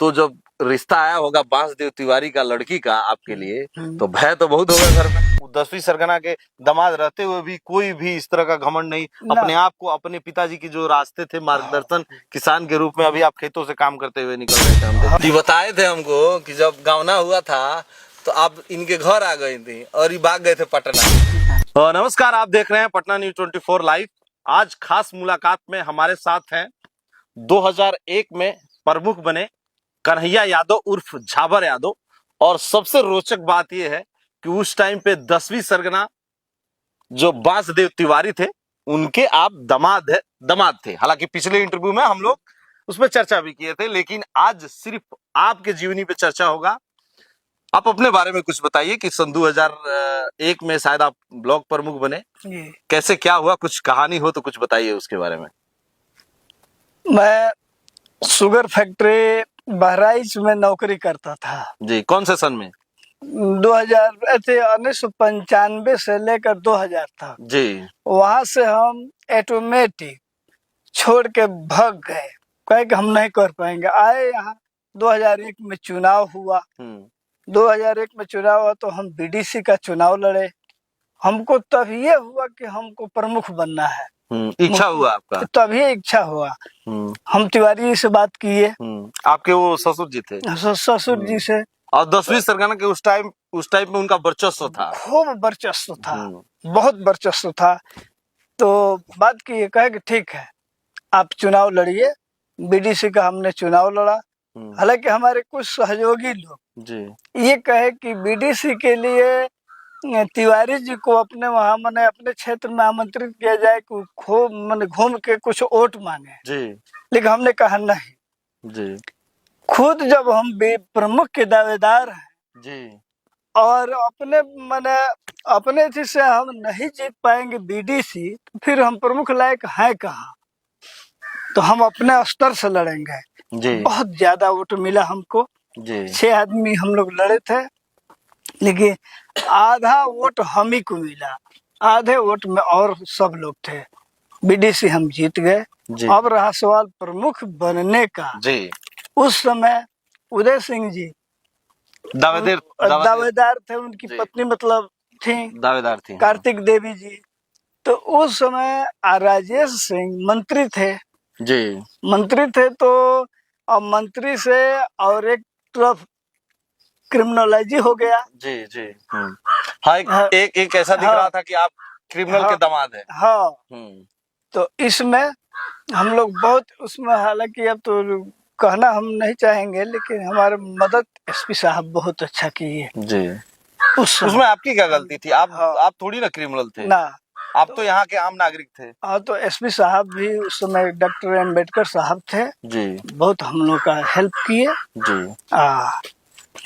तो जब रिश्ता आया होगा बांसदेव तिवारी का लड़की का आपके लिए, तो भय तो बहुत होगा घर में। 10वीं सरगना के दामाद रहते हुए भी कोई भी इस तरह का घमंड नहीं, अपने आप को अपने पिताजी की जो रास्ते थे मार्गदर्शन किसान के रूप में, अभी आप खेतों से काम करते हुए निकल रहे थे। हम जी बताए थे हमको कि जब गावना हुआ था तो आप इनके घर आ गई थी और ये भाग गए थे पटना। नमस्कार, आप देख रहे हैं पटना न्यूज 24 लाइव। आज खास मुलाकात में हमारे साथ हैं 2001 में प्रमुख बने कन्हैया यादव उर्फ झाबर यादव। और सबसे रोचक बात यह है कि उस टाइम पे 10वीं सरगना जो बांसदेव तिवारी थे उनके आप दामाद थे। हालांकि पिछले इंटरव्यू में हम लोग उसमें चर्चा भी किए थे, लेकिन आज सिर्फ आपके जीवनी पे चर्चा होगा। आप अपने बारे में कुछ बताइए कि सन 2001 में शायद आप ब्लॉक प्रमुख बने, कैसे क्या हुआ, कुछ कहानी हो तो कुछ बताइए उसके बारे में। मैं शुगर फैक्ट्री बहराइच में नौकरी करता था जी। कौन से सन में? 1995 से लेकर 2000 तक जी। वहां से हम ऑटोमेटिक छोड़ के भाग गए, कहे कि हम नहीं कर पाएंगे। आए यहाँ 2001 में चुनाव हुआ। 2001 में चुनाव हुआ तो हम बीडीसी का चुनाव लड़े। हमको तब ये हुआ कि हमको प्रमुख बनना है। इच्छा हुआ आपका? तभी इच्छा हुआ। हम तिवारी जी से बात किए। आपके वो ससुर जी थे? ससुर जी से। और 10वीं सरगना के उस टाइम में उनका वर्चस्व था, खूब वर्चस्व था, बहुत वर्चस्व था। तो बात किए, कहे कि ठीक है आप चुनाव लड़िए। बीडीसी का हमने चुनाव लड़ा। हालांकि हमारे कुछ सहयोगी लोग ये कहे कि बीडीसी के लिए तिवारी जी को अपने वहां मैंने अपने क्षेत्र में आमंत्रित किया जाए कि घूम के कुछ वोट मांगे जी। लेकिन हमने कहा नहीं जी। खुद जब हम प्रमुख के दावेदार हैं जी और अपने से हम नहीं जीत पाएंगे बीडीसी, तो फिर हम प्रमुख लायक हैं कहाँ? तो हम अपने स्तर से लड़ेंगे जी। बहुत ज्यादा वोट मिला हमको जी। 6 आदमी हम लोग लड़े थे, लेकिन आधा वोट हम ही को मिला, आधे वोट में और सब लोग थे। बीडीसी हम जीत गए। अब रहा सवाल प्रमुख बनने का जी। उस समय उदय सिंह जी दावेदार थे, उनकी पत्नी मतलब थी दावेदार थी, कार्तिक देवी जी। तो उस समय राजेश सिंह मंत्री थे जी। मंत्री थे तो अब मंत्री से और एक तरफ क्रिमिनोलॉजी हो गया जी जी। हाँ, एक ऐसा दिख रहा था कि आप क्रिमिनल के दामाद हैं। हाँ। तो इसमें हम लोग बहुत उसमें, हालांकि अब तो कहना हम नहीं चाहेंगे, लेकिन हमारे मदद एसपी साहब बहुत अच्छा किए जी। उसमें आपकी क्या गलती थी? आप थोड़ी ना क्रिमिनल थे ना, आप तो यहाँ के आम नागरिक थे। हाँ, तो एसपी साहब भी उस समय डॉक्टर अम्बेडकर साहब थे जी, बहुत हम लोग का हेल्प किए जी।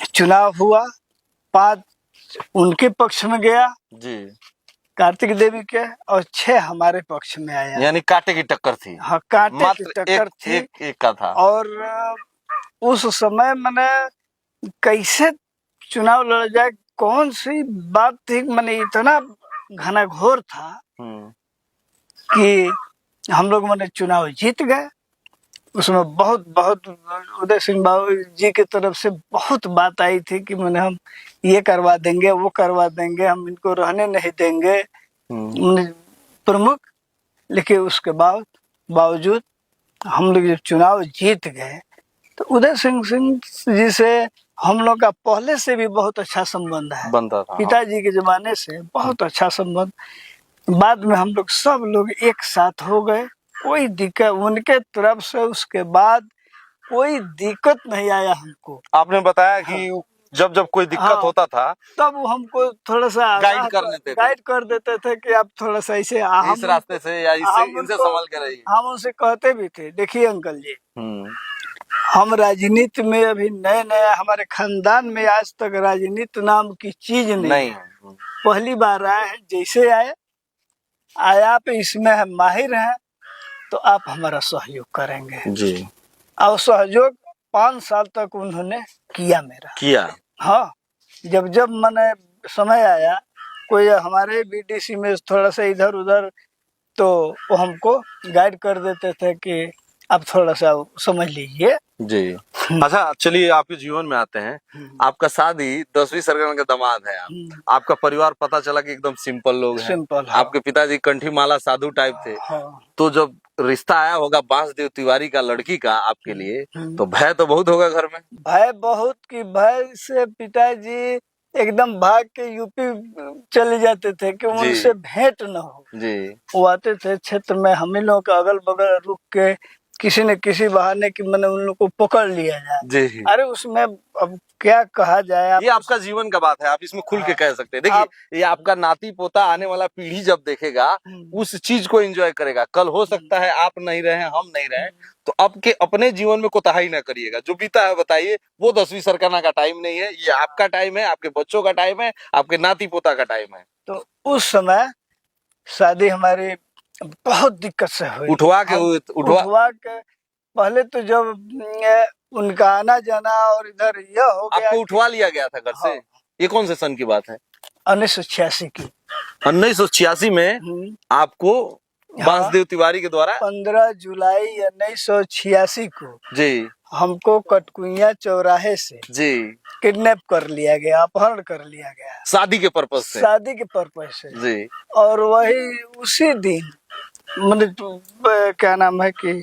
चुनाव हुआ, 5 उनके पक्ष में गया जी, कार्तिक देवी के, और 6 हमारे पक्ष में आया। यानी कांटे की टक्कर थी। हाँ, कांटे की टक्कर थी। एक का था। और उस समय मैंने कैसे चुनाव लड़ा जाए, कौन सी बात थी, मैंने इतना घनाघोर था कि हम लोग मैंने चुनाव जीत गए। उसमें बहुत बहुत उदय सिंह बाबू जी की तरफ से बहुत बात आई थी कि मैंने हम ये करवा देंगे, वो करवा देंगे, हम इनको रहने नहीं देंगे प्रमुख। लेकिन उसके बावजूद हम लोग जब चुनाव जीत गए तो उदय सिंह जी से हम लोग का पहले से भी बहुत अच्छा संबंध है, पिताजी के जमाने से बहुत अच्छा संबंध। बाद में हम लोग सब लोग एक साथ हो गए, कोई दिक्कत उनके तरफ से उसके बाद कोई दिक्कत नहीं आया हमको। आपने बताया कि जब कोई दिक्कत होता था तब वो हमको थोड़ा सा गाइड कर देते थे कि आप थोड़ा सा ऐसे इस रास्ते से या इनसे संभल के रहिए। हम उनसे कहते भी थे, देखिए अंकल जी, हम राजनीति में अभी नए नए, हमारे खानदान में आज तक राजनीति नाम की चीज नहीं है। पहली बार आए हैं, जैसे आए आप इसमें हम माहिर हैं तो आप हमारा सहयोग करेंगे जी। और सहयोग 5 साल तक उन्होंने किया। हाँ, जब मैंने समय आया कोई हमारे बीडीसी में थोड़ा सा इधर उधर, तो वो हमको गाइड कर देते थे कि आप थोड़ा सा समझ लीजिए। जी। अच्छा चलिए आपके जीवन में आते हैं। आपका शादी 10वीं सरगना के दामाद है आप। आपका परिवार पता चला कि एकदम सिंपल लोग हैं। सिंपल, हाँ। आपके पिताजी कंठी माला साधु टाइप थे। हाँ। तो जब रिश्ता आया होगा बांसदेव तिवारी का लड़की का आपके लिए, तो भय तो बहुत होगा घर में। भय बहुत, की भय से पिताजी एकदम भाग के यूपी चले जाते थे कि जी। उनसे भेंट न हो। जी। वो आते थे क्षेत्र में, हम ही लोग का अगल बगल रुक के किसी न किसी बहाने की मैंने उन लोग को पकड़ लिया जाए। जी। अरे उसमें अब क्या कहा जाए। ये आपका जीवन का बात है, आप इसमें खुल के कह सकते हैं। देखिए ये आपका नाती पोता आने वाला पीढ़ी जब देखेगा उस चीज को एंजॉय करेगा। कल हो सकता है आप नहीं रहे, हम नहीं रहे, तो आपके अपने जीवन में कोताही ना करिएगा। जो बीता है बताइए, वो 10वीं सरगना का टाइम नहीं है, ये आपका टाइम है, आपके बच्चों का टाइम है, आपके नाती पोता का टाइम है। तो उस समय शादी हमारी बहुत दिक्कत से हुई। उठवा के पहले तो जब उनका आना जाना और इधर यह हो गया, आपको उठवा लिया गया था घर से। हाँ। ये कौन से सन की बात है? 1986 की। 1986 में आपको बांसदेव तिवारी के द्वारा 15 जुलाई 1986 को जी हमको कटकुइया चौराहे से जी किडनैप कर लिया गया, अपहरण कर लिया गया, शादी के पर्पज से। शादी के पर्पज से जी। और वही उसी दिन मतलब क्या नाम है कि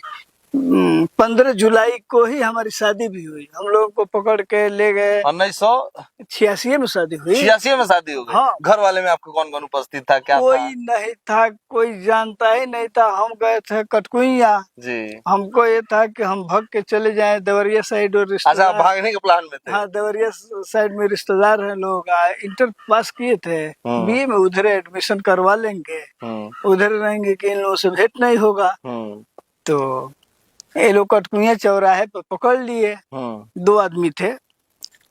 15 जुलाई को ही हमारी शादी भी हुई। हम लोगों को पकड़ के ले गए। 1986 में शादी हुई। 86 में शादी हो गई। हाँ। घर वाले में आपके कौन कौन उपस्थित था, क्या कोई था? नहीं था, कोई जानता ही नहीं था। हम गए थे कटकुइया जी। हमको ये था कि हम भाग के चले जाएं देवरिया साइड और अच्छा, भागने के प्लान में थे? हाँ, देवरिया साइड में रिश्तेदार हैं लोग। इंटर पास किए थे, बीए में, उधर एडमिशन करवा लेंगे, उधर रहेंगे कि इन लोगों से भेंट नहीं होगा। तो ये लोग कटकुइया चौराहे पर पकड़ लिए। 2 आदमी थे,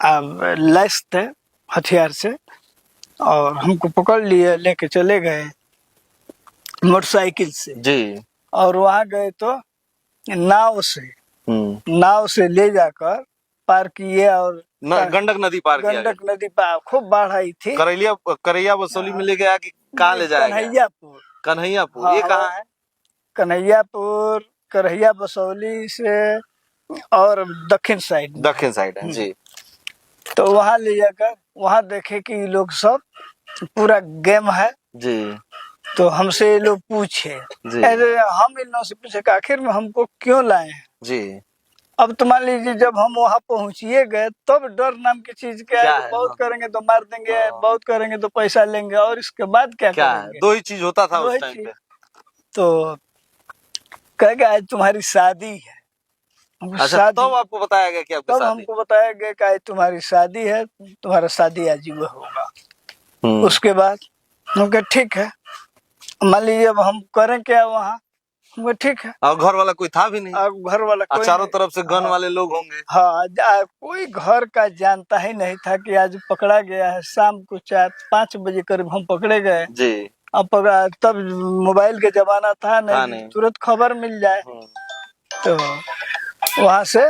लैस थे हथियार से, और हमको पकड़ लिए, लेके चले गए मोटरसाइकिल से जी। और वहां गए तो नाव से ले जाकर पार किए और गंडक नदी पार किया। गंडक नदी पार, खूब बाढ़ आई थी। करैया बसोली में ले गया कि कहाँ ले जाएगा? कन्हैयापुर। ये कहाँ है? कन्हैयापुर करैया बसौली से और दक्षिण साइड है जी। तो वहां ले जाकर वहां देखे कि ये लोग सब पूरा गेम है जी। तो हमसे ये लोग पूछे, अरे हम इन लोगों से पूछे कि आखिर में हमको क्यों लाए हैं जी। अब तो मान लीजिए जब हम वहां पहुंचिए गए तब डर नाम की चीज क्या है? बहुत करेंगे तो मार देंगे, बहुत करेंगे तो पैसा लेंगे, और इसके बाद क्या करेंगे? 2 ही चीज होता था उस टाइम पे। तो कहेगा आज तुम्हारी शादी है। अच्छा, तब आपको बताया गया कि आपकी शादी? हमको बताया गया कि आज तुम्हारी शादी है, तुम्हारा शादी आज ही होगा। उसके बाद हम कहे ठीक है, मान लीजिए अब हम करें क्या वहाँ? हम कहे ठीक है। और घर वाला कोई था भी नहीं? घर वाला कोई चारों तरफ से गन वाले लोग होंगे। हाँ, कोई घर का जानता ही नहीं था कि आज पकड़ा गया है। शाम को 4-5 बजे करीब हम पकड़े गए जी। अब तब मोबाइल के जमाना था नहीं, तुरंत खबर मिल जाए। तो वहां से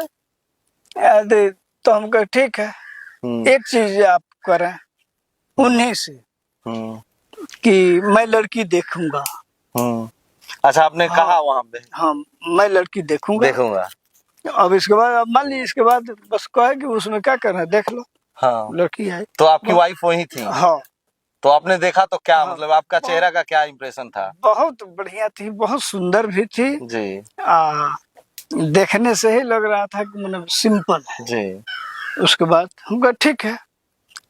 तो हम कहे ठीक है, एक चीज आप करें उन्हीं से कि मैं लड़की देखूंगा। अच्छा, आपने कहा वहां पे? हाँ, मैं लड़की देखूंगा। अब इसके बाद मान लीजिए, इसके बाद बस कहे कि उसमें क्या करना है देख लो। हाँ, लड़की है। तो आपकी वाइफ वही थी? हाँ। तो आपने देखा तो क्या मतलब आपका चेहरा का क्या इम्प्रेशन था? बहुत बढ़िया थी, बहुत सुंदर भी थी जी। देखने से ही लग रहा था कि मतलब सिंपल है जी। उसके बाद हम कहा ठीक है।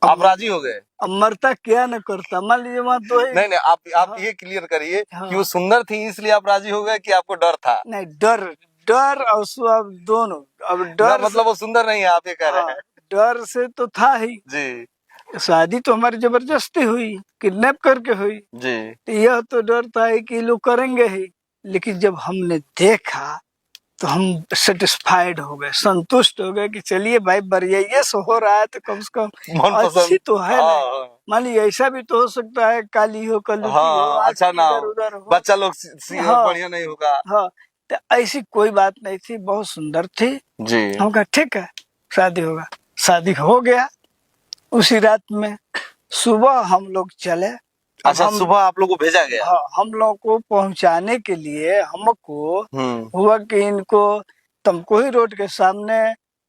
आप राजी हो गए? अब मरता क्या न करता, मान लीजिए वहाँ तो नहीं, आप ये क्लियर करिए कि वो सुंदर थी इसलिए आप राजी हो गए कि आपको डर था? नहीं, डर और सब दोनों। अब डर मतलब वो सुंदर नहीं है, आप ये कह रहे हैं? डर से तो था ही जी। शादी तो हमारी जबरदस्ती हुई, किडनैप करके हुई जी। तो यह तो डर था कि लोग करेंगे ही, लेकिन जब हमने देखा तो हम सेटिस्फाइड हो गए, संतुष्ट हो गए कि चलिए भाई बढ़िया से हो रहा है तो कम से कम अच्छी तो है। मान लीजिए ऐसा भी तो हो सकता है काली हो कल हो, अच्छा ना उधर हो, बच्चा लोग बढ़िया नहीं होगा। हाँ, तो ऐसी कोई बात नहीं थी, बहुत सुंदर थी जी। हम कहा ठीक है शादी होगा। शादी हो गया। उसी रात में सुबह हम लोग चले अच्छा, सुबह आप लोग को भेजा गया? हाँ, हम लोग को पहुंचाने के लिए हमको हुआ कि इनको तमकोही रोड के सामने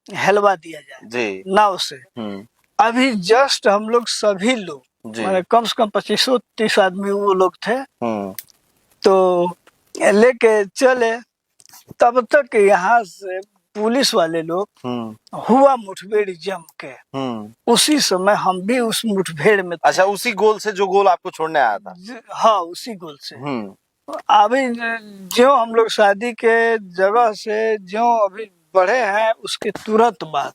हेलवा दिया जाए जी। नाव से। अभी जस्ट हम लोग सभी लोग मैंने कम से कम 25-30 आदमी वो लोग थे, तो लेके चले। तब तक यहाँ से पुलिस वाले लोग हुआ मुठभेड़ जम के, उसी समय हम भी उस मुठभेड़ में थे। अच्छा, उसी गोल से जो गोल आपको छोड़ने आया था? हाँ, उसी गोल से। अभी जो हम लोग शादी के जगह से जो अभी बढ़े हैं उसके तुरंत बाद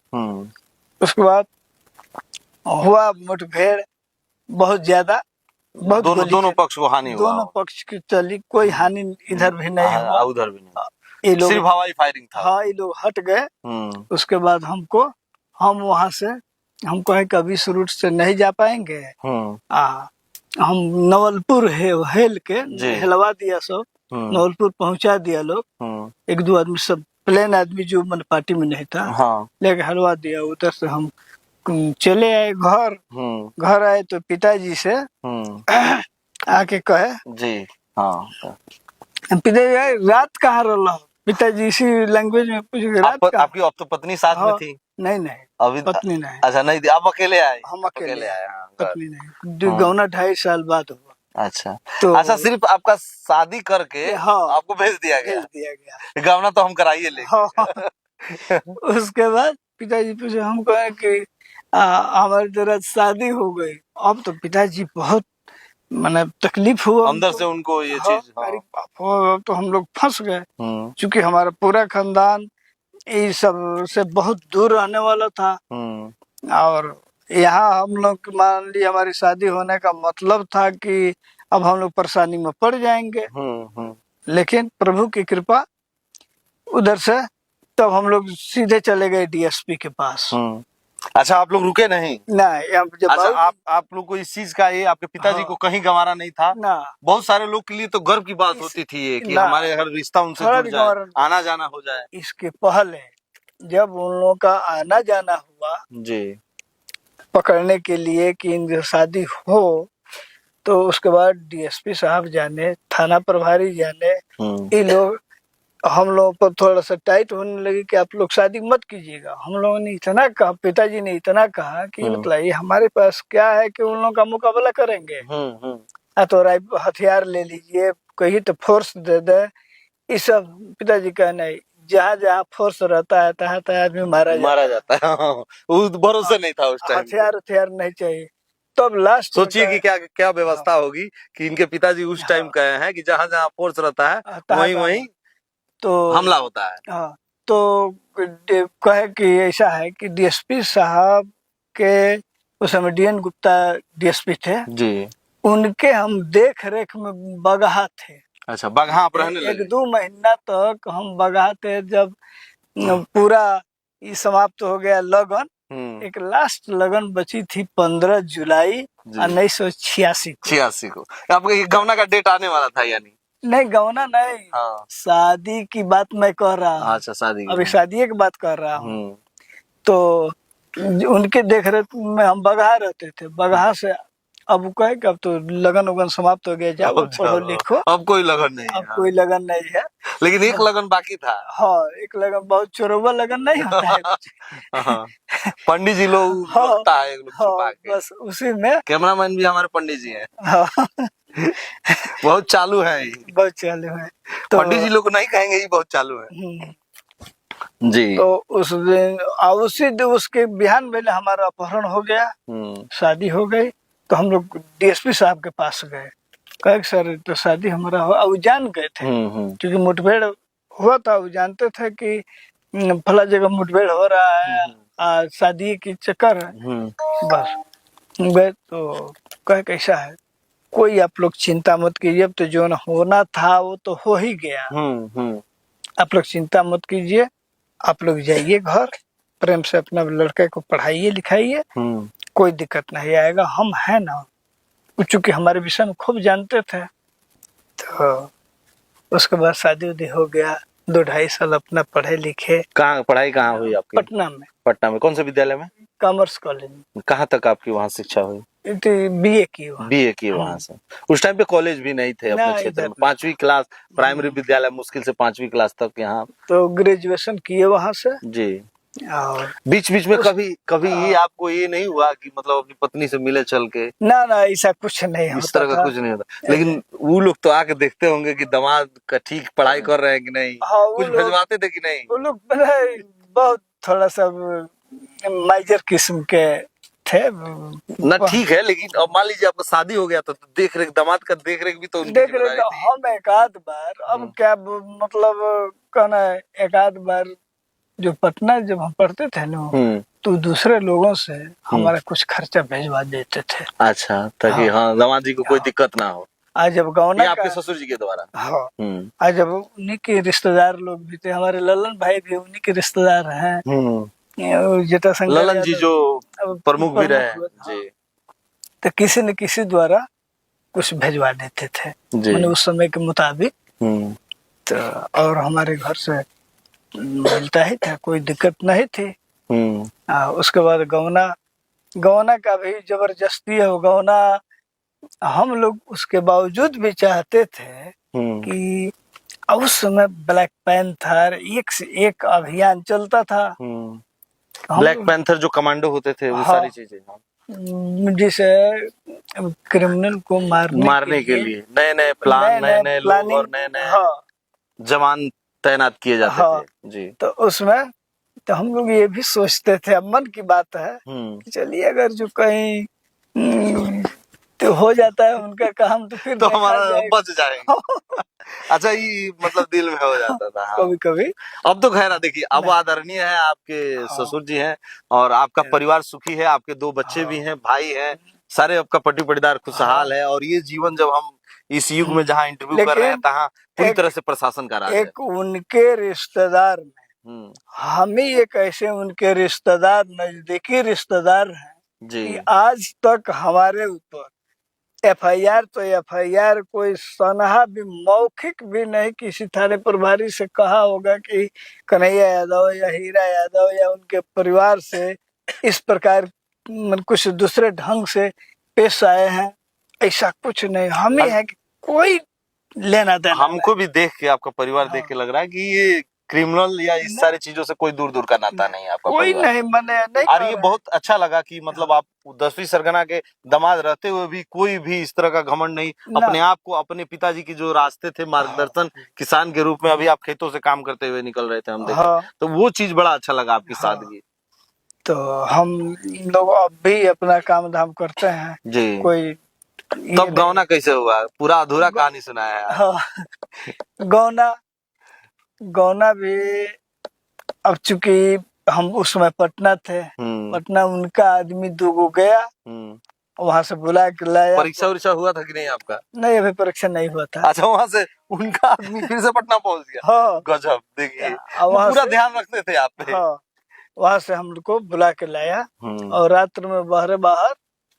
उसके बाद हुआ मुठभेड़ बहुत ज्यादा, बहुत दोनों पक्ष को हानि हुआ? दोनों पक्ष की चली, कोई हानि इधर भी नहीं हुआ, उधर भी नहीं, ये लोग सिर्फ हवाई फायरिंग था। हाँ, ये लोग हट गए। उसके बाद हम वहां से हम कहे कभी इस रूट से नहीं जा पाएंगे, हम नवलपुर हेल के हेलवा दिया, सब नवलपुर पहुंचा दिया लोग। 1-2 आदमी, सब प्लेन आदमी जो मन पार्टी में नहीं था, लेके हलवा दिया। उधर से हम चले आए घर आए तो पिताजी से आके कहे जी, हाँ, पिताजी रात कहाँ रहा? पिताजी इसी लैंग्वेज में पूछ रहे, रात आपकी अब तो पत्नी साथ में थी? नहीं, अभी पत्नी नहीं। अच्छा, नहीं, आप अकेले आए? हम अकेले आए, पत्नी नहीं। 2.5 साल बाद हुआ। अच्छा, तो अच्छा, सिर्फ आपका शादी करके आपको भेज दिया गया? गवना तो हम कराइए लेंगे। उसके बाद पिताजी पूछे, हम कहे कि हमारी तरह शादी हो गई। अब तो पिताजी बहुत मैंने तकलीफ हुआ अंदर से उनको ये चीज। तो हम लोग फंस गए, क्योंकि हमारा पूरा खानदान ये सब से बहुत दूर रहने वाला था। और यहाँ हम लोग मान ली हमारी शादी होने का मतलब था कि अब हम लोग परेशानी में पड़ जाएंगे। लेकिन प्रभु की कृपा उधर से तब हम लोग सीधे चले गए डीएसपी के पास। अच्छा, आप लोग रुके नहीं? नहीं। अच्छा, आप लोग को इस चीज का, ये आपके पिताजी को कहीं गंवारा नहीं था ना? बहुत सारे लोग के लिए तो गर्व की बात होती थी ये कि हमारे हर रिश्ता उनसे जुड़ जाए, आना जाना हो जाए। इसके पहले जब उन लोगों का आना जाना हुआ जी पकड़ने के लिए कि इनकी शादी हो, तो उसके बाद डीएसपी साहब जाने, थाना प्रभारी जाने, ये लोग हम लोगों पर थोड़ा सा टाइट होने लगे कि आप लोग शादी मत कीजिएगा। हम लोगों ने इतना कहा, पिताजी ने इतना कहा कि बताइए हमारे पास क्या है कि उन लोगों का मुकाबला करेंगे? तो हथियार ले लीजिए, कहीं तो फोर्स दे दे। इस सब पिताजी का नहीं, जहाँ जहाँ फोर्स रहता है तहाँ तहाँ आदमी मारा जाता है। वो भरोसा नहीं था उस टाइम, हथियार नहीं चाहिए। तब लास्ट सोचिए कि क्या व्यवस्था होगी कि इनके पिताजी उस टाइम कहे हैं कि जहाँ जहाँ फोर्स रहता है वहीं तो हमला होता है। हाँ, तो कहे कि ऐसा है कि डीएसपी साहब के उस समय डीएन गुप्ता डीएसपी थे जी, उनके हम देख रेख में बगहा थे। अच्छा, बगहा आप रहने लगे? 1-2 महीना तक हम बगहा थे। जब पूरा ये समाप्त हो गया लगन, एक लास्ट लगन बची थी 15 जुलाई 1986 को। आपके गवना का डेट आने वाला था? यानी नहीं, गवना नहीं, शादी की बात मैं कर रहा हूँ। अच्छा, शादी, अभी शादी की बात कर रहा हूँ। तो उनके देख रेख में हम बगहा रहते थे। बगहा से अब कहे कि अब तो लगन उगन समाप्त हो गया, जाओ पढ़ो लिखो, अब कोई लगन नहीं, अब कोई लगन नहीं है। लेकिन एक लगन बाकी था। हाँ, एक लगन, बहुत चोरवा लगन नहीं होता है। पंडित जी लोग लगता है छुपा के। बस उसी में कैमरामैन भी हमारे पंडित जी हैं। बहुत चालू है, बहुत चालू है। तो पंडित जी लोग को नहीं कहेंगे, ये बहुत चालू है जी। तो उस दिन उसी दिन उसके बिहान में हमारा अपहरण हो गया, शादी हो गई। तो हम लोग डीएसपी साहब के पास गए, कहे सर तो शादी हमारा हो। अब जान गए थे क्योंकि मुठभेड़ हुआ था, वो जानते थे कि फला जगह मुठभेड़ हो रहा है, शादी की चक्कर है। बस गए तो कहे कैसा है, कोई आप लोग चिंता मत कीजिए, अब तो जो होना था वो तो हो ही गया। आप लोग चिंता मत कीजिए, आप लोग जाइए घर, प्रेम से अपना लड़के को पढ़ाइए लिखाइए, कोई दिक्कत नहीं आएगा, हम हैं ना। चूंकि हमारे विषय में खूब जानते थे। तो उसके बाद शादी उदी हो गया, 2-2.5 साल अपना पढ़े लिखे। कहाँ पढ़ाई कहाँ हुई आपकी? पटना में। पटना में कौन से विद्यालय में? Commerce college. कहाँ तक आपकी वहाँ शिक्षा हुई? बीए की वहाँ। बीए की वहाँ से। उस टाइम पे कॉलेज भी नहीं थे अपने ना, क्षेत्र इधर में। 5वीं क्लास प्राइमरी विद्यालय मुश्किल से 5वीं क्लास तक यहाँ। तो ग्रेजुएशन किए वहाँ से। जी। और बीच बीच में उस- कभी कभी ये आपको ये नहीं हुआ कि मतलब अपनी पत्नी से मिले चल के? ना ना, ऐसा कुछ नहीं इस होता तरह का था। कुछ नहीं होता, लेकिन वो लोग तो आके देखते होंगे कि दामाद का ठीक पढ़ाई कर रहे हैं कि नहीं, हाँ, वो कुछ लोग भिजवाते थे कि नहीं? वो लोग बहुत थोड़ा सा माइजर किस्म के थे। ना ठीक है, लेकिन अब मान लीजिए आपका शादी हो गया तो देख रेख, दामाद का देख रेख भी तो उनकी देख रहे जिम्मेदारी तो थी। हम एक आध बार, अब क्या मतलब कहना है, एक आध बार जो पटना जब हम पढ़ते थे ना, तो दूसरे लोगों से हमारा कुछ खर्चा भेजवा देते थे। अच्छा, ताकि हाँ दामाद जी को कोई दिक्कत ना हो। आज जब ये गौना आपके का, ससुर जी के द्वारा? हाँ, आज जब उन्हीं के रिश्तेदार लोग भी थे, हमारे ललन भाई भी उन्हीं के रिश्तेदार हैं। जटाशंकर ललन जी जो अब प्रमुख भी रहे हैं। हुए, जी। तो किसी न किसी द्वारा कुछ भेजवा देते थे, जी। मैंने उस समय के मुताबिक। तो और हमारे घर से मिलता ही था, कोई दिक्कत नहीं थी। उसके बाद गौना, गौना का भी जबरदस्ती है। गौना हम लोग उसके बावजूद भी चाहते थे कि उस समय ब्लैक पैंथर एक से एक अभियान चलता था। ब्लैक पैंथर जो कमांडो होते थे, वो हाँ, सारी चीजें जिसे क्रिमिनल को मारने के लिए नए नए प्लान, नए नए लोग और नए नए हाँ, जवान तैनात किए जाते हाँ, थे। जी। तो उसमें तो हम लोग ये भी सोचते थे, अब मन की बात है कि चलिए अगर जो कहीं तो हो जाता है उनका काम, तो फिर तो देखा हमारा जाएगा। बच जाएगा। अच्छा, ये मतलब दिल में हो जाता था। हाँ। कभी कभी। अब तो खैर देखिए, अब आदरणीय है, आपके ससुर जी हैं और आपका परिवार सुखी है, आपके 2 बच्चे भी हैं, भाई हैं, सारे आपका पट्टी पटीदार खुशहाल है। और ये जीवन जब हम इस युग में जहाँ इंटरव्यू कर रहे हैं, तहाँ पूरी तरह से प्रशासन का राज है। एक उनके रिश्तेदार में हम ही एक ऐसे उनके रिश्तेदार, नजदीकी रिश्तेदार हैं कि आज तक हमारे ऊपर एफआईआर तो एफआईआर कोई सनहा भी, मौखिक भी नहीं किसी थाने प्रभारी से कहा होगा कि कन्हैया यादव या हीरा यादव या उनके परिवार से इस प्रकार कुछ दूसरे ढंग से पेश आए हैं। ऐसा कुछ नहीं, हम ही है कि कोई लेना देना। हमको भी देख के, आपका परिवार देख के लग रहा है कि ये क्रिमिनल या इस सारी चीजों से कोई दूर दूर का नाता नहीं है आपका कोई परिवार। नहीं, मैंने नहीं। और ये बहुत अच्छा लगा कि मतलब आप 10वीं सरगना के दामाद रहते हुए भी कोई भी इस तरह का घमंड नहीं, अपने आप को, अपने पिताजी की जो रास्ते थे मार्गदर्शन, किसान के रूप में अभी आप खेतों से काम करते हुए निकल रहे थे, हम देखे। तो वो चीज बड़ा अच्छा लगा आपकी सादगी। तो हम लोग अब भी अपना काम धाम करते हैं जी। कोई। तब गौना कैसे हुआ? पूरा अधूरा कहानी सुनाया है। हाँ, गौना भी, अब चूंकि हम उस समय पटना थे, पटना उनका आदमी 2 गया, वहां से बुला के लाया। परीक्षा उरीक्षा हुआ था कि नहीं आपका? नहीं, अभी परीक्षा नहीं हुआ था। अच्छा, वहां से उनका आदमी फिर से पटना पहुंच गया। हाँ, गजब। देखिए, पूरा ध्यान रखते थे आप पे। हाँ, वहां से हम लोग को बुला के लाया और रात्र में बाहर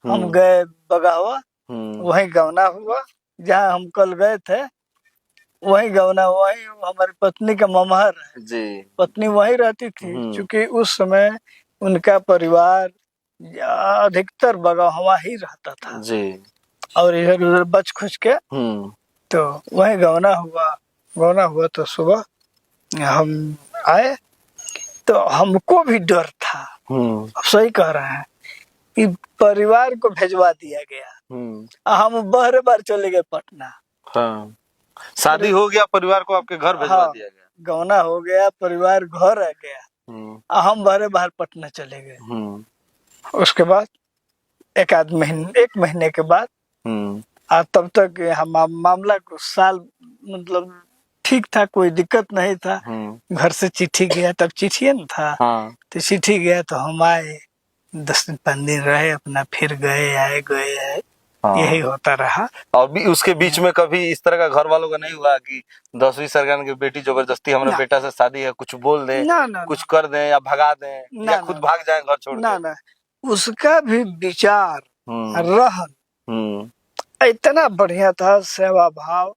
हम गए बगावा, वहीं गौना हुआ। जहाँ हम कल गए थे वहीं गौना, वहीं हमारी पत्नी का ममहर है जी। पत्नी वहीं रहती थी, क्योंकि उस समय उनका परिवार अधिकतर बगावा ही रहता था जी। और इधर उधर बच खुच के तो वहीं गौना हुआ तो सुबह हम आए तो हमको भी डर था। अब सही कह रहे हैं कि परिवार को भेजवा दिया गया, हम बार चले गए पटना। हाँ। शादी हो गया, परिवार को आपके घर भेजवा दिया गया, गौना हो गया, परिवार घर आ गया, हम बाहर पटना चले गए। उसके बाद एक महीने के बाद तब तक हम मामला को साल मतलब ठीक था, कोई दिक्कत नहीं था। घर से चिट्ठी गया, तब चिट्ठी न था। हाँ। तो चिट्ठी गया तो हम आए, 10 दिन 5 दिन रहे, अपना फिर गए आए। हाँ। यही होता रहा। और भी उसके बीच में कभी इस तरह का घर वालों का नहीं हुआ कि 10वीं सरगना की बेटी जबरदस्ती हमारे बेटा से शादी है, कुछ बोल दे, कुछ कर दें या भगा दें या खुद भाग जाए घर छोड़ के? ना, उसका भी विचार रहन इतना बढ़िया था, सेवा भाव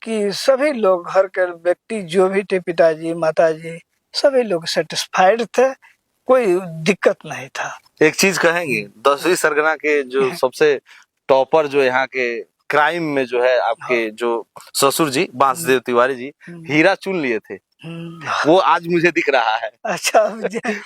कि सभी लोग घर के व्यक्ति जो भी थे, पिताजी माताजी सभी लोग सेटिस्फाइड थे कोई दिक्कत नहीं था। एक चीज कहेंगे, 10वीं सरगना के जो सबसे टॉपर जो यहाँ के क्राइम में जो है आपके जो ससुर जी बांसदेव तिवारी जी हीरा चुन लिए थे, वो आज मुझे दिख रहा है। अच्छा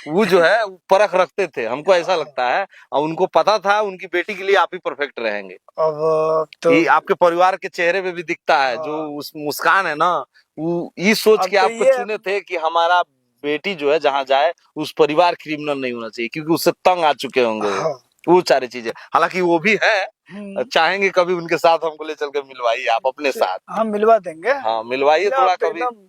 वो जो है परख रखते थे, हमको ऐसा लगता है, और उनको पता था उनकी बेटी के लिए आप ही परफेक्ट रहेंगे। अब तो ये आपके परिवार के चेहरे पे भी दिखता है, जो उस मुस्कान है ना, वो ये सोच अब के तो आपको ये चुने थे कि हमारा बेटी जो है जहाँ जाए उस परिवार क्रिमिनल नहीं होना चाहिए, क्योंकि उससे तंग आ चुके होंगे हाँ। वो सारी चीजें। हालांकि वो भी है, हम्म। चाहेंगे कभी उनके साथ हमको ले चल के मिलवाइए आप अपने साथ। हम मिलवा देंगे। हाँ मिलवाइए थोड़ा आप तो कभी। एकदम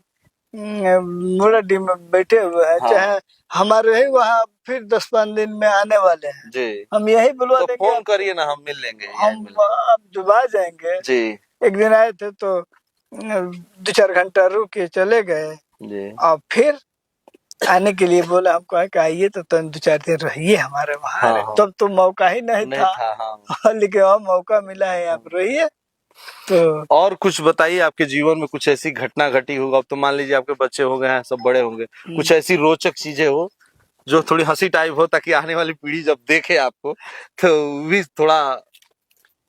मुराडी में बैठे हुए हैं, हाँ। चाहे हमारे ही वहाँ फिर 10-5 दिन में आने वाले हैं, जी हम यही बुलवा तो देंगे। फोन करिए ना, हम मिल लेंगे, यहीं हम मिल लेंगे। अब दुबा जाएंगे। जी एक दिन आए थे तो 2-4 घंटा रुक के चले गए, जी और फिर आने के लिए बोला, हमको है कि आइए तो तुम 2-4 दिन रहिए हमारे वहाँ। हाँ, अरे हाँ। तब तो मौका ही नहीं नहीं था। था। हाँ लेकिन अब मौका मिला है, आप रहिए। तो और कुछ बताइए, आपके जीवन में कुछ ऐसी घटना घटी होगा, अब तो मान लीजिए आपके बच्चे हो गए हैं, सब बड़े होंगे, कुछ ऐसी रोचक चीजें हो जो थोड़ी हंसी टाइप हो, ताकि आने वाली पीढ़ी जब देखे आपको तो भी थोड़ा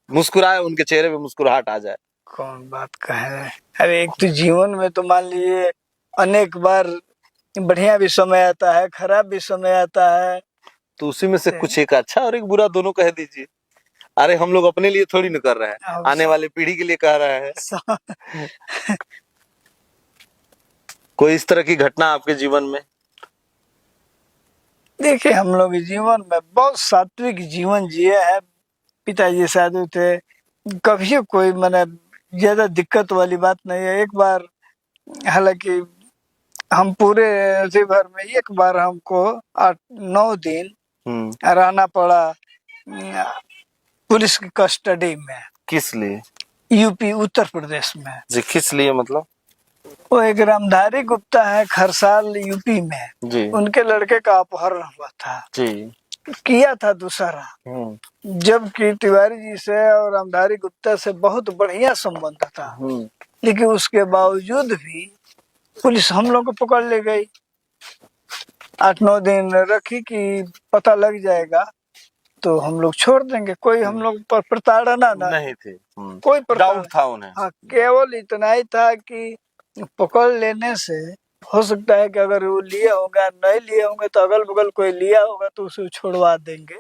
मुस्कुराए, उनके चेहरे पे मुस्कुराहट आ जाए। कौन बात कहे, अरे एक तो जीवन में तो मान लीजिए अनेक बार बढ़िया भी समय आता है, खराब भी समय आता है। तो उसी में से कुछ एक अच्छा और एक बुरा दोनों कह दीजिए। अरे हम लोग अपने लिए थोड़ी ना कर रहे हैं, अब आने वाली पीढ़ी के लिए कह रहे हैं। कोई इस तरह की घटना आपके जीवन में? देखिए, हम लोग जीवन में बहुत सात्विक जीवन जिए हैं। पिताजी साधु थे, कभी कोई मैंने ज्यादा दिक्कत वाली बात नहीं है। एक बार, हालांकि हम पूरे जी भर में एक बार हमको 8-9 दिन रहना पड़ा पुलिस की कस्टडी में, किस लिए? यूपी उत्तर प्रदेश में। जी किस लिए मतलब? वो एक रामधारी गुप्ता है खरसाल यूपी में, जी उनके लड़के का अपहरण हुआ था, जी किया था दूसरा। जबकि तिवारी जी से और रामधारी गुप्ता से बहुत बढ़िया संबंध था, लेकिन उसके बावजूद भी पुलिस हम लोग को पकड़ ले गई। 8-9 दिन रखी कि पता लग जाएगा तो हम लोग छोड़ देंगे। कोई हम लोग पर प्रताड़ना नहीं थे, कोई डाउट था उन्हें। हाँ, केवल इतना ही था कि पकड़ लेने से हो सकता है कि अगर वो लिए होगा, नहीं लिए होंगे तो अगल बगल कोई लिया होगा तो उसे छुड़वा देंगे।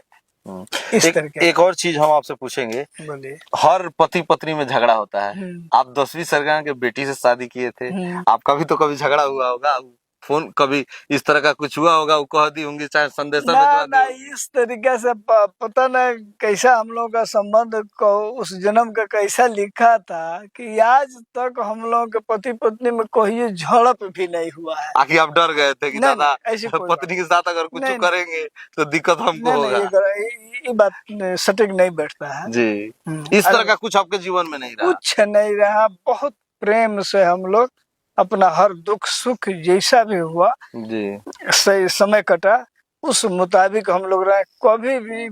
इस तरह एक और चीज हम आपसे पूछेंगे, बोलिए। हर पति पत्नी में झगड़ा होता है, आप 10वीं सरगना के बेटी से शादी किए थे, आपका भी तो कभी झगड़ा हुआ होगा, फोन कभी इस तरह का कुछ हुआ होगा, वो कह दी होंगी, चाहे संदेशा भिजवा दी होगी। इस तरीके से पता न कैसा हम लोग का संबंध को उस जन्म का कैसा लिखा था कि आज तक हम लोग के पति पत्नी में कोई झड़प भी नहीं हुआ है। आखिर आप डर गए थे कि दादा पत्नी के साथ अगर कुछ करेंगे तो दिक्कत हमको होगा? ये बात सटीक नहीं बैठता है जी। इस तरह का कुछ आपके जीवन में नहीं रहा? कुछ नहीं रहा। बहुत प्रेम से हम लोग अपना हर दुख सुख जैसा भी हुआ जी सही समय कटा, उस मुताबिक हम लोग रहे। कभी भी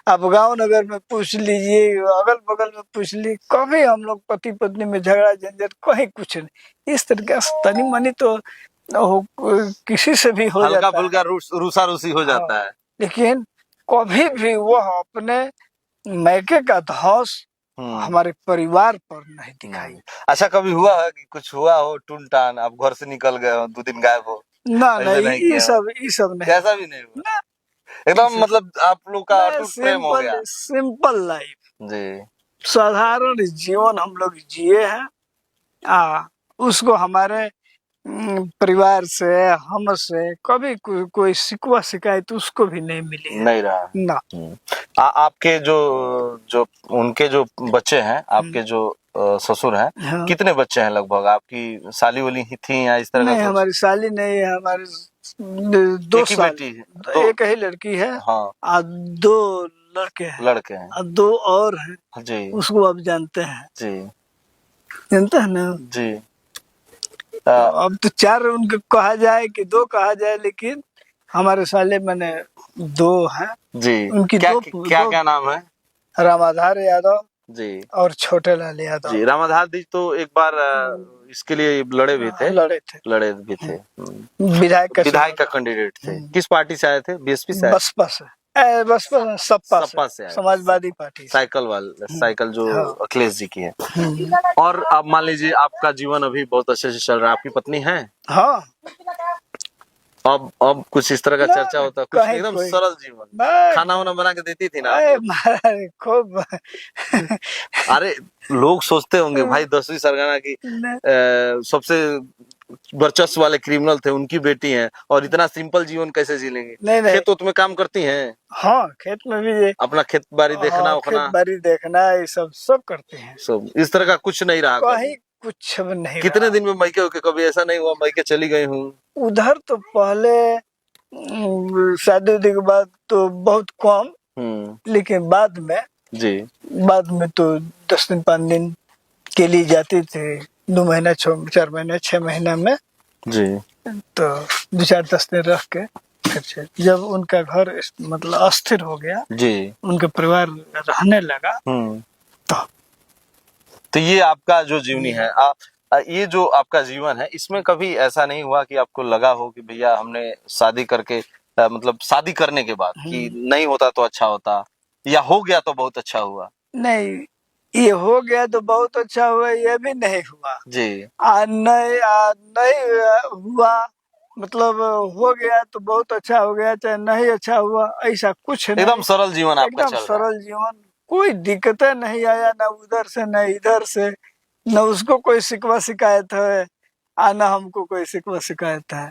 आप गांव नगर में पूछ लीजिए, अगल बगल में पूछ लीजिए, कभी हम लोग पति पत्नी में झगड़ा झंझट कहीं कुछ नहीं। इस तरीके से तनी मनी तो किसी से भी हो जाता है, हल्का फुल्का रूसा रूसी हो जाता है, लेकिन कभी भी वह अपने मैके का धौंस हमारे परिवार पर नहीं दिखाई। अच्छा कभी हुआ है कि कुछ हुआ हो टून-टान, आप घर से निकल गए हो, 2 दिन गायब हो? नहीं, ये सब नहीं, कैसा भी नहीं हुआ एकदम, मतलब आप लोग का अटूट प्रेम हो गया? सिंपल लाइफ जी, साधारण जीवन हम लोग जिए हैं। उसको हमारे परिवार से हमसे कभी कोई शिकवा शिकायत उसको भी नहीं मिली है। नहीं रहा ना। आपके जो जो उनके जो बच्चे हैं, आपके जो ससुर हैं, हाँ। कितने बच्चे हैं लगभग? आपकी साली वाली ही थी या इस तरह नहीं, का? हमारी साली नहीं है, हमारी 2 साल बेटी है, एक ही लड़की है। हाँ 2 लड़के हैं, 2 और हैं जी, उसको आप जानते हैं जी जानते हैं ना जी। अब तो 4 उनको कहा जाए कि 2 कहा जाए, लेकिन हमारे साले मैंने 2 हैं जी। उनकी क्या नाम है? रामाधार यादव जी और छोटे लाल यादव जी। रामाधार जी तो एक बार इसके लिए लड़े भी थे? लड़े भी थे। विधायक का कैंडिडेट थे। किस पार्टी से आए थे? बीएसपी से? बसपा से, बसपा सपा से आए, समाजवादी पार्टी, साइकिल जो अखिलेश जी की है। और अब मान लीजिए आपका जीवन अभी बहुत अच्छे से चल रहा है, आपकी पत्नी है? हाँ। अब कुछ इस तरह का चर्चा होता, कुछ एकदम सरल जीवन, खाना वाना बना के देती थी ना? खूब। अरे लोग सोचते होंगे भाई 10वीं सरगना की सबसे वर्चस्व वाले क्रिमिनल थे, उनकी बेटी हैं और इतना सिंपल जीवन कैसे जी लेंगे? नहीं। खेत उत में काम करती हैं? हाँ, खेत में भी अपना खेत बाड़ी देखना, खेत बाड़ी देखना, ये सब करते हैं। सब इस तरह का कुछ नहीं रहा? कहीं कुछ नहीं। कितने दिन में मैके होके कभी ऐसा नहीं हुआ मैके चली गई हूँ? उधर तो पहले शादी के बाद तो बहुत कम, लेकिन बाद में तो 10 दिन 5 दिन के लिए जाती थी, 2 महीना 4 महीने 6 महीना में जी। तो 2-4-10 दिन रह के फिर जब उनका घर मतलब अस्थिर हो गया जी, उनका परिवार रहने लगा, तो ये आपका जो जीवनी है, ये जो आपका जीवन है, इसमें कभी ऐसा नहीं हुआ कि आपको लगा हो कि भैया हमने शादी करके मतलब शादी करने के बाद कि नहीं होता तो अच्छा होता, या हो गया तो बहुत अच्छा हुआ? नहीं, ये हो गया तो बहुत अच्छा हुआ, ये भी नहीं हुआ जी। नहीं हुआ मतलब हो गया तो बहुत अच्छा हो गया, चाहे नहीं अच्छा हुआ, ऐसा कुछ नहीं। एकदम सरल जीवन आपका चल रहा है? सरल जीवन, कोई दिक्कतें नहीं आया, ना उधर से न इधर से, न उसको कोई शिकवा शिकायत है, न हमको कोई शिकवा शिकायत है,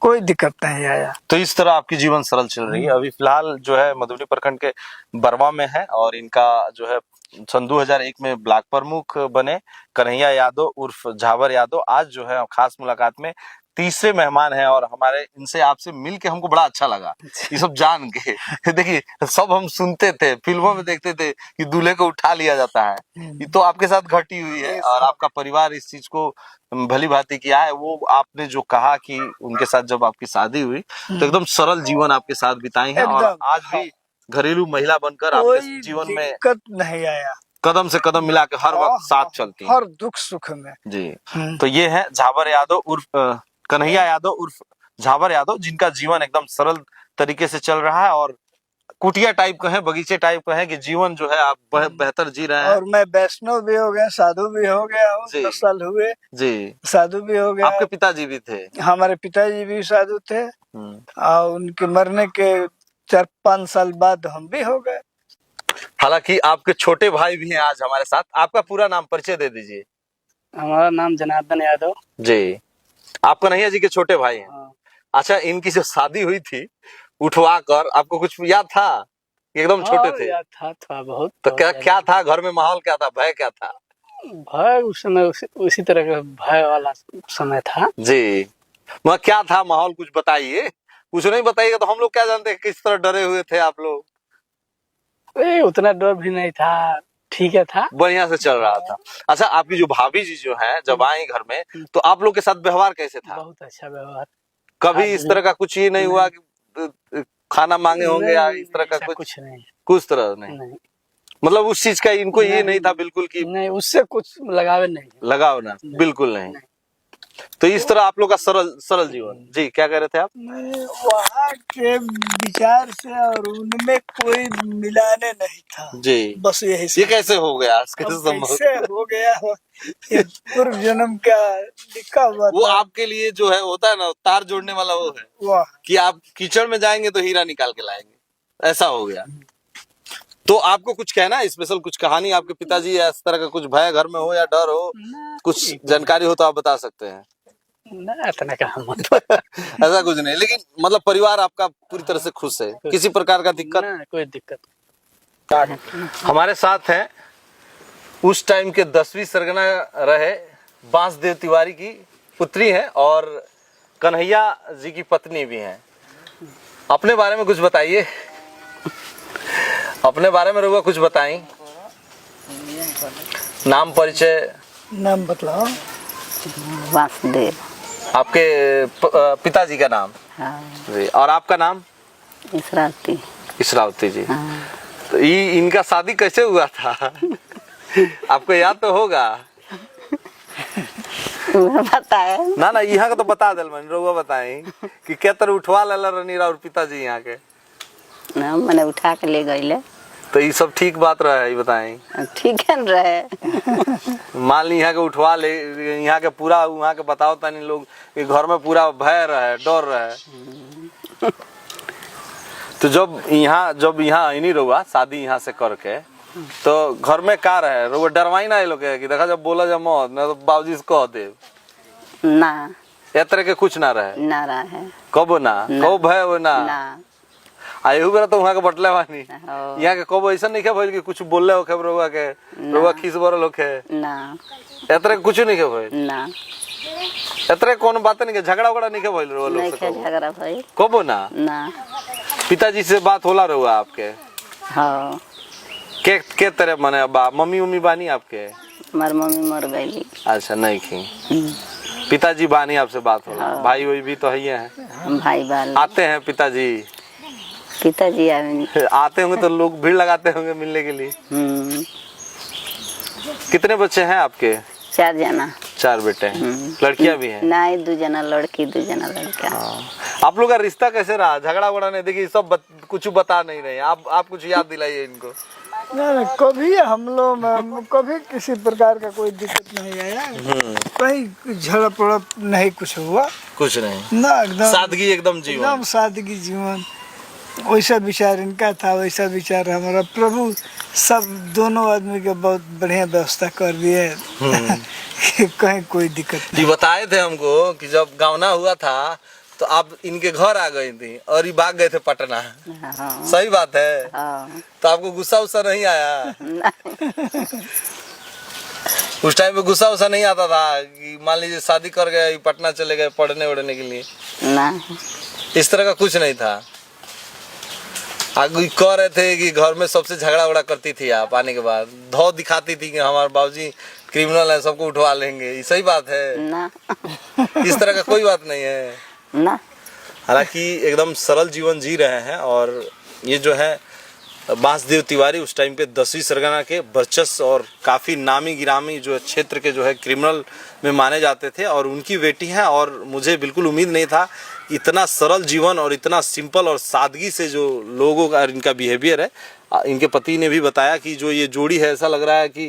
कोई दिक्कत नहीं आया। तो इस तरह आपकी जीवन सरल चल रही है। अभी फिलहाल जो है मधुबनी प्रखंड के बरवा में है और इनका जो है सन 2001 में ब्लॉक प्रमुख बने कन्हैया यादव उर्फ झावर यादव। आज जो है खास मुलाकात में तीसरे मेहमान हैं और हमारे इनसे आपसे मिल के हमको बड़ा अच्छा लगा ये सब जान के। देखिए सब हम सुनते थे, फिल्मों में देखते थे कि दूल्हे को उठा लिया जाता है, ये तो आपके साथ घटी हुई है और आपका परिवार इस चीज को भली भांति किया है। वो आपने जो कहा कि उनके साथ जब आपकी शादी हुई तो एकदम सरल जीवन आपके साथ बिताई है और आज भी घरेलू महिला बनकर आपके जीवन में दिक्कत नहीं आया, कदम से कदम मिला के हर वक्त साथ चलती है, हर दुख सुख में जी। तो ये है झावर यादव उर्फ कन्हैया यादव उर्फ झावर यादव, जिनका जीवन एकदम सरल तरीके से चल रहा है और कुटिया टाइप का है, बगीचे टाइप का है कि जीवन जो है आप बेहतर जी रहे हैं। और मैं वैष्णव भी हो गया, साधु भी हो गया हूँ, 10 साल हुए जी, साधु भी हो गया। आपके पिताजी भी थे? हमारे पिताजी भी साधु थे और उनके मरने के 4-5 साल बाद हम भी हो गए। हालांकि आपके छोटे भाई भी हैं आज हमारे साथ। आपका पूरा नाम परिचय दे दीजिए। हमारा नाम जनार्दन यादव जी। आप कन्हैया जी के छोटे भाई हैं? हाँ। अच्छा, इनकी जो शादी हुई थी उठवा कर, आपको कुछ याद था? एकदम छोटे थे? याद था बहुत। तो क्या था घर में, माहौल क्या था, भय क्या था? भय उस समय उसी तरह का भय वाला समय था जी। वहाँ क्या था माहौल, कुछ बताइए। कुछ नहीं बताइएगा तो हम लोग क्या जानते हैं किस तरह डरे हुए थे आप लोग? उतना डर भी नहीं था, ठीक है था, बढ़िया से चल रहा था। अच्छा, आपकी जो भाभी जी जो है जब आई घर में तो आप लोग के साथ व्यवहार कैसे था? बहुत अच्छा व्यवहार। कभी इस तरह का कुछ ये नहीं हुआ कि खाना मांगे होंगे या इस तरह का कुछ नहीं? कुछ तरह नहीं। मतलब उस चीज का इनको ये नहीं था बिल्कुल की नहीं, उससे कुछ लगाव ना, बिल्कुल नहीं। तो इस तरह आप लोग का सरल जीवन जी। क्या कह रहे थे आप? वहाँ के विचार से और उनमें कोई मिलाने नहीं था जी, बस यही। ये कैसे हो गया? कैसे हो गया? ये पूर्व जन्म का लिखा हुआ वो आपके लिए जो है होता है ना तार जोड़ने वाला, वो है कि आप कीचड़ में जाएंगे तो हीरा निकाल के लाएंगे, ऐसा हो गया। तो आपको कुछ कहना है स्पेशल, कुछ कहानी आपके पिताजी या इस तरह का कुछ भय घर में हो या डर हो, कुछ जानकारी हो तो आप बता सकते हैं? इतना ऐसा कुछ नहीं, लेकिन मतलब परिवार आपका पूरी तरह से खुश है, किसी प्रकार का दिक्कत? कोई दिक्कत। हमारे साथ हैं उस टाइम के 10वीं सरगना रहे बांसदेव तिवारी की पुत्री है और कन्हैया जी की पत्नी भी हैं। अपने बारे में कुछ बताइए, अपने बारे में रहुआ कुछ बताएं। नाम परिचय। नाम बतलाओ। वासुदेव। आपके पिताजी का नाम? हाँ। जी। और आपका नाम? इसरावती। इसरावती जी। हाँ। तो इनका शादी कैसे हुआ था? आपको याद तो होगा। बताए ना ना यहाँ का तो बता दिल मैंने रउआ बताई कि क्या तरह उठवा लेला रनी और पिताजी यहाँ के ना मैंने उठा के ले गईले तो ये सब ठीक बात रहे बताई। ठीक है न रहे। मान ली यहाँ के उठवा ले यहाँ के पूरा वहाँ के बताओ तनी लोग कि घर में पूरा भय रहे डर रहे। तो जब यहाँ इन्हीं रहुआ शादी यहाँ से करके तो घर में का रहे रहुआ डरवाई ना लोग कि देखा जब बोला जब मौत मैं तो बाबूजी से कह दे ना या तरह के कुछ ना रहे ना रहे कब ना कब भय हो ना आयु बेरा तो वहाँ के बटले बानी यहाँ के कब ऐसा नहीं भइल कि कुछ बोलले हो खबर रहुआ खीस बरल होखे ना एतरे कुछ नहीं भइल ना एतरे कौन बात नहीं के झगड़ा उगड़ा नहीं भइल रहुआ लोग से झगड़ा भाई कब ना ना पिताजी से बात होला रहुआ आपके हाँ के तरह माने मम्मी उम्मी बानी आपके हमार मम्मी मर गई। अच्छा नहीं की पिताजी बानी आपसे बात होला भाई वही भी तो है हम भाई बाल आते हैं पिताजी आते होंगे तो लोग भीड़ लगाते होंगे मिलने के लिए। कितने बच्चे हैं आपके? 4 जना 4 बेटे हैं लड़कियां भी हैं? नहीं 2 जना लड़की 2 जना लड़का। आप लोग का रिश्ता कैसे रहा? झगड़ा वगड़ा नहीं देखिए सब कुछ बता नहीं रहे आप कुछ याद दिलाइए इनको। नहीं कभी हम लोग कभी किसी प्रकार का कोई दिक्कत नहीं आया कहीं झड़प पड़प नहीं कुछ हुआ कुछ नहीं ना एकदम सादगी एकदम सादगी जीवन वैसा विचार इनका था वैसा विचार हमारा प्रभु सब दोनों आदमी के बहुत बढ़िया व्यवस्था कर दिए कहीं कोई दिक्कत नहीं। बताए थे हमको कि जब गावना हुआ था तो आप इनके घर आ गई थी और ये भाग गए थे पटना। सही बात है। तो आपको गुस्सा उस्सा नहीं आया? उस टाइम पे गुस्सा उस्सा नहीं आता था कि मान लीजिए शादी कर गए पटना चले गए पढ़ने उड़ने के लिए? ना इस तरह का कुछ नहीं था। आगे कह रहे थे कि घर में सबसे झगड़ा उगड़ा करती थी आप आने के बाद धौ दिखाती थी कि हमारे बाबूजी क्रिमिनल है सबको उठवा लेंगे। ये सही बात है ना इस तरह का कोई बात नहीं है ना। हालांकि एकदम सरल जीवन जी रहे हैं। और ये जो है बांसदेव तिवारी उस टाइम पे 10वीं सरगना के वर्चस्व और काफ़ी नामी गिरामी जो क्षेत्र के जो है क्रिमिनल में माने जाते थे और उनकी बेटी हैं। और मुझे बिल्कुल उम्मीद नहीं था इतना सरल जीवन और इतना सिंपल और सादगी से जो लोगों का इनका बिहेवियर है। इनके पति ने भी बताया कि जो ये जोड़ी है ऐसा लग रहा है कि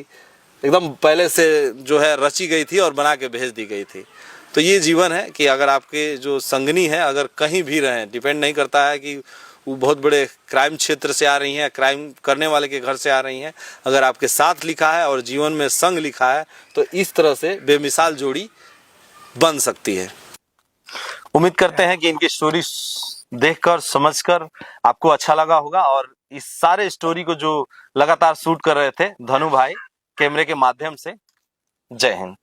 एकदम पहले से जो है रची गई थी और बना के भेज दी गई थी। तो ये जीवन है कि अगर आपके जो संगनी है अगर कहीं भी रहें डिपेंड नहीं करता है कि वो बहुत बड़े क्राइम क्षेत्र से आ रही हैं क्राइम करने वाले के घर से आ रही हैं, अगर आपके साथ लिखा है और जीवन में संग लिखा है तो इस तरह से बेमिसाल जोड़ी बन सकती है। उम्मीद करते हैं कि इनकी स्टोरी देखकर समझकर आपको अच्छा लगा होगा। और इस सारे स्टोरी को जो लगातार शूट कर रहे थे धनु भाई कैमरे के माध्यम से। जय हिंद।